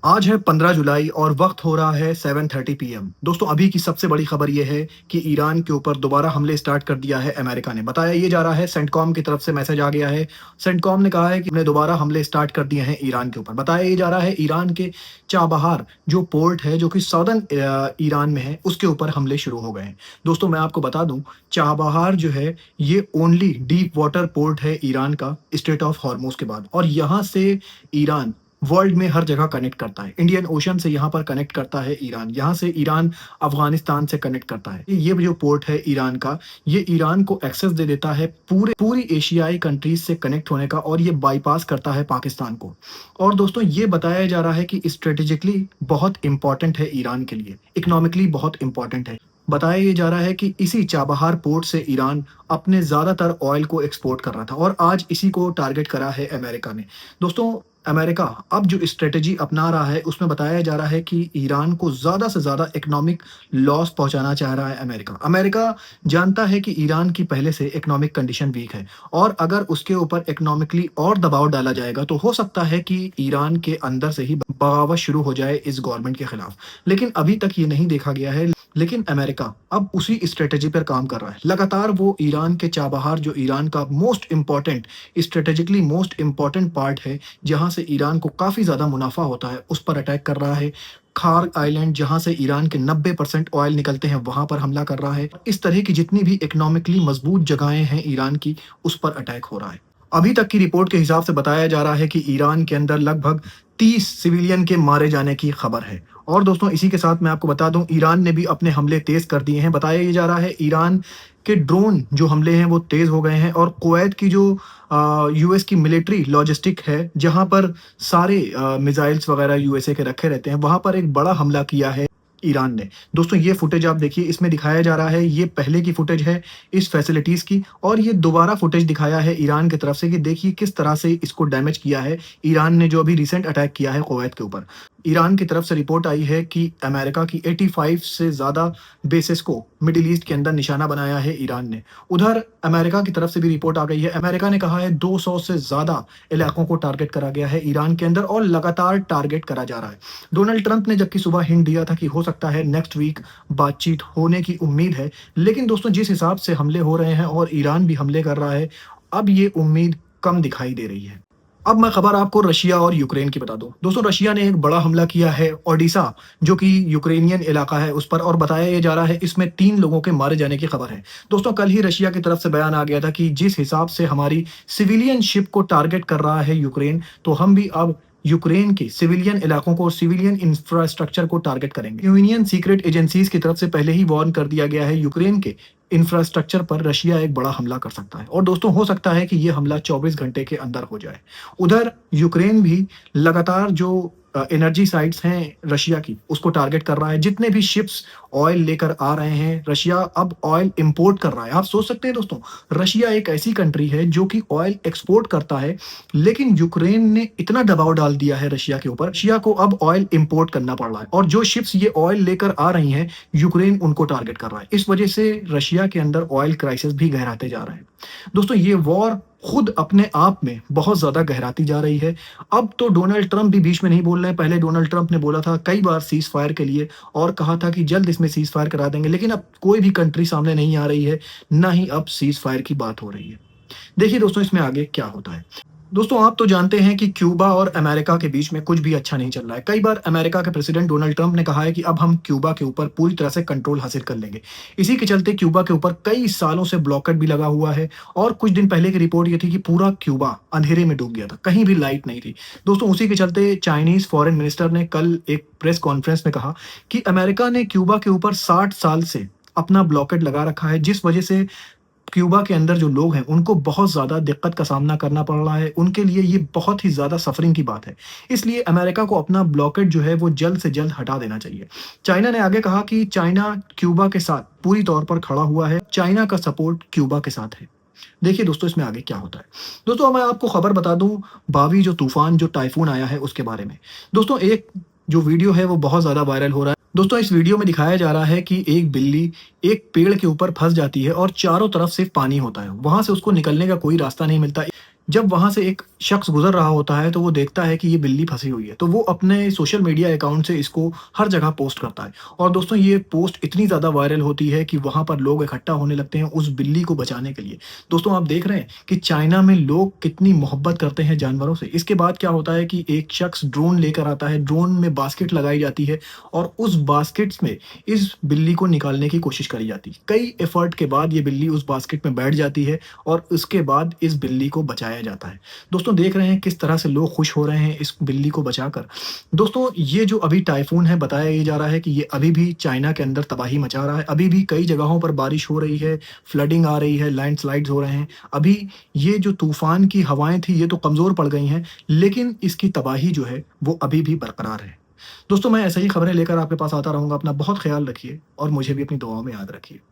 आज है 15 जुलाई और वक्त हो रहा है 7:30 पीएम। दोस्तों अभी की सबसे बड़ी खबर ये है कि ईरान के ऊपर दोबारा हमले स्टार्ट कर दिया है अमेरिका ने। बताया ये जा रहा है, सेंटकॉम की तरफ से मैसेज आ गया है। सेंटकॉम ने कहा है कि हमने दोबारा हमले स्टार्ट कर दिए हैं ईरान के ऊपर। बताया ये जा रहा है ईरान के चाबहार जो पोर्ट है जो कि साउदर्न ईरान में है, उसके ऊपर हमले शुरू हो गए हैं। दोस्तों मैं आपको बता दूं, चाबहार जो है ये ओनली डीप वाटर पोर्ट है ईरान का, स्ट्रेट ऑफ हॉर्मुज के बाद, और यहाँ से ईरान वर्ल्ड में हर जगह कनेक्ट करता है। इंडियन ओशन से यहाँ पर कनेक्ट करता है ईरान, यहाँ से ईरान अफगानिस्तान से कनेक्ट करता है। ये जो पोर्ट है ईरान का, ये ईरान को एक्सेस दे देता है पूरी एशियाई कंट्रीज से कनेक्ट होने का, और ये बाईपास करता है पाकिस्तान को। और दोस्तों ये बताया जा रहा है कि स्ट्रेटेजिकली बहुत इंपॉर्टेंट है ईरान के लिए, इकोनॉमिकली बहुत इंपॉर्टेंट है। बताया ये जा रहा है कि इसी चाबहार पोर्ट से ईरान अपने ज़्यादातर ऑयल को एक्सपोर्ट कर रहा था, और आज इसी को टारगेट करा है अमेरिका ने। दोस्तों अमेरिका अब जो स्ट्रेटजी अपना रहा है उसमें बताया जा रहा है कि ईरान को ज़्यादा से ज़्यादा इकोनॉमिक लॉस पहुंचाना चाह रहा है अमेरिका। अमेरिका जानता है कि ईरान की पहले से इकोनॉमिक कंडीशन वीक है, और अगर उसके ऊपर इकोनॉमिकली और दबाव डाला जाएगा तो हो सकता है कि ईरान के अंदर से ही बगावत शुरू हो जाए इस गवर्नमेंट के खिलाफ। लेकिन अभी तक ये नहीं देखा गया है। लेकिन अमेरिका अब उसी स्ट्रेटजी पर काम कर रहा है। लगातार वो ईरान के चाबहार, जो ईरान का most important, strategically most important part है, जहां से ईरान को काफ़ी ज़्यादा मुनाफा होता है, उस पर अटैक कर रहा है। खार आइलैंड, जहां से ईरान के 90% ऑयल निकलते हैं, वहां पर हमला कर रहा है। इस तरह की जितनी भी इकोनॉमिकली मजबूत जगहें हैं ईरान की, उस पर अटैक हो रहा है। अभी तक की रिपोर्ट के हिसाब से बताया जा रहा है कि ईरान के अंदर लगभग 30 सिविलियन के मारे जाने की खबर है। और दोस्तों इसी के साथ मैं आपको बता दूं, ईरान ने भी अपने हमले तेज कर दिए हैं। बताया ये जा रहा है ईरान के ड्रोन जो हमले हैं वो तेज हो गए हैं, और कुवैत की जो यूएस की मिलिट्री लॉजिस्टिक है, जहां पर सारे मिसाइल्स वगैरह यूएसए के रखे रहते हैं, वहां पर एक बड़ा हमला किया है ईरान ने। दोस्तों ये फुटेज आप देखिए, इसमें दिखाया जा रहा है, ये पहले की फुटेज है इस फैसिलिटीज़ की, और ये दोबारा फुटेज दिखाया है ईरान की तरफ से कि देखिए किस तरह से इसको डैमेज किया है ईरान ने, जो अभी रिसेंट अटैक किया है कुवैत के ऊपर। ईरान की तरफ से रिपोर्ट आई है कि अमेरिका की 85 से ज़्यादा बेसिस को मिडिल ईस्ट के अंदर निशाना बनाया है ईरान ने। उधर अमेरिका की तरफ से भी रिपोर्ट आ गई है। अमेरिका ने कहा है 200 से ज़्यादा इलाकों को टारगेट करा गया है ईरान के अंदर, और लगातार टारगेट करा जा रहा है। डोनाल्ड ट्रंप ने जबकि सुबह हिंट दिया था कि हो सकता है नेक्स्ट वीक बातचीत होने की उम्मीद है, लेकिन दोस्तों जिस हिसाब से हमले हो रहे हैं और ईरान भी हमले कर रहा है, अब ये उम्मीद कम दिखाई दे रही है। अब मैं खबर आपको रशिया और यूक्रेन की बता दूं। दोस्तों रशिया ने एक बड़ा हमला किया है ओडिशा, जो कि यूक्रेनियन इलाका है, उस पर, और बताया ये जा रहा है इसमें 3 लोगों के मारे जाने की खबर है। दोस्तों कल ही रशिया की तरफ से बयान आ गया था कि जिस हिसाब से हमारी सिविलियन शिप को टारगेट कर रहा है यूक्रेन, तो हम भी अब यूक्रेन के सिविलियन इलाकों को, सिविलियन इंफ्रास्ट्रक्चर को टारगेट करेंगे। यूनियन सीक्रेट एजेंसीज की तरफ से पहले ही वार्न कर दिया गया है, यूक्रेन के इंफ्रास्ट्रक्चर पर रशिया एक बड़ा हमला कर सकता है, और दोस्तों हो सकता है कि ये हमला 24 घंटे के अंदर हो जाए। उधर यूक्रेन भी लगातार जो एनर्जी साइट्स हैं रशिया की, उसको टारगेट कर रहा है। जितने भी शिप्स ऑयल लेकर आ रहे हैं, रशिया अब ऑयल इंपोर्ट कर रहा है। आप सोच सकते हैं दोस्तों, रशिया एक ऐसी कंट्री है जो कि ऑयल एक्सपोर्ट करता है, लेकिन यूक्रेन ने इतना दबाव डाल दिया है रशिया के ऊपर, रशिया को अब ऑयल इंपोर्ट करना पड़ रहा है, और जो शिप्स ये ऑयल लेकर आ रही हैं, यूक्रेन उनको टारगेट कर रहा है। इस वजह से रशिया के अंदर ऑयल क्राइसिस भी गहराते जा रहा है। दोस्तों ये वॉर खुद अपने आप में बहुत ज्यादा गहराती जा रही है। अब तो डोनाल्ड ट्रंप भी बीच में नहीं बोल रहे हैं। पहले डोनाल्ड ट्रंप ने बोला था कई बार सीज फायर के लिए, और कहा था कि जल्द इसमें सीज फायर करा देंगे, लेकिन अब कोई भी कंट्री सामने नहीं आ रही है, ना ही अब सीज फायर की बात हो रही है। देखिए दोस्तों इसमें आगे क्या होता है। दोस्तों आप तो जानते हैं कि क्यूबा और अमेरिका के बीच में कुछ भी अच्छा नहीं चल रहा है। कई बार अमेरिका के प्रेसिडेंट डोनाल्ड ट्रंप ने कहा है कि अब हम क्यूबा के ऊपर पूरी तरह से कंट्रोल हासिल कर लेंगे। इसी के चलते क्यूबा के ऊपर कई सालों से ब्लॉकेट भी लगा हुआ है, और कुछ दिन पहले की रिपोर्ट ये थी कि पूरा क्यूबा अंधेरे में डूब गया था, कहीं भी लाइट नहीं थी। दोस्तों उसी के चलते चाइनीज फॉरेन मिनिस्टर ने कल एक प्रेस कॉन्फ्रेंस में कहा कि अमेरिका ने क्यूबा के ऊपर 60 साल से अपना ब्लॉकेट लगा रखा है, जिस वजह से क्यूबा के अंदर जो लोग हैं उनको बहुत ज़्यादा दिक्कत का सामना करना पड़ रहा है। उनके लिए ये बहुत ही ज़्यादा सफरिंग की बात है। इसलिए अमेरिका को अपना ब्लॉकेट जो है वो जल्द से जल्द हटा देना चाहिए। चाइना ने आगे कहा कि चाइना क्यूबा के साथ पूरी तौर पर खड़ा हुआ है, चाइना का सपोर्ट क्यूबा के साथ है। देखिए दोस्तों इसमें आगे क्या होता है। दोस्तों मैं आपको खबर बता दूं, बावी जो तूफान, जो टाइफून आया है उसके बारे में। दोस्तों एक जो वीडियो है वो बहुत ज़्यादा वायरल हो रहा है। दोस्तों इस वीडियो में दिखाया जा रहा है कि एक बिल्ली एक पेड़ के ऊपर फंस जाती है, और चारों तरफ सिर्फ पानी होता है, वहां से उसको निकलने का कोई रास्ता नहीं मिलता। जब वहाँ से एक शख्स गुज़र रहा होता है, तो वो देखता है कि ये बिल्ली फँसी हुई है, तो वो अपने सोशल मीडिया अकाउंट से इसको हर जगह पोस्ट करता है। और दोस्तों ये पोस्ट इतनी ज़्यादा वायरल होती है कि वहाँ पर लोग इकट्ठा होने लगते हैं उस बिल्ली को बचाने के लिए। दोस्तों आप देख रहे हैं कि चाइना में लोग कितनी मोहब्बत करते हैं जानवरों से। इसके बाद क्या होता है कि एक शख्स ड्रोन लेकर आता है, ड्रोन में बास्केट लगाई जाती है और उस बास्केट्स में इस बिल्ली को निकालने की कोशिश करी जाती है। कई एफर्ट के बाद ये बिल्ली उस बास्केट में बैठ जाती है और उसके बाद इस बिल्ली को बचाया जाता है। दोस्तों देख रहे हैं किस तरह से लोग खुश हो रहे हैं इस बिल्ली को बचाकर। दोस्तों ये जो अभी टाइफून है, बताया ये जा रहा है कि ये अभी भी चाइना के अंदर तबाही मचा रहा है। अभी भी कई जगहों पर बारिश हो रही है, फ्लडिंग आ रही है, लैंडस्लाइड्स हो रहे हैं। अभी ये जो तूफ़ान की हवाएँ थी ये तो कमज़ोर पड़ गई हैं, लेकिन इसकी तबाही जो है वो अभी भी बरकरार है। दोस्तों मैं ऐसे ही खबरें लेकर आपके पास आता रहूँगा। अपना बहुत ख़्याल रखिए और मुझे भी अपनी दुआओं में याद रखिए।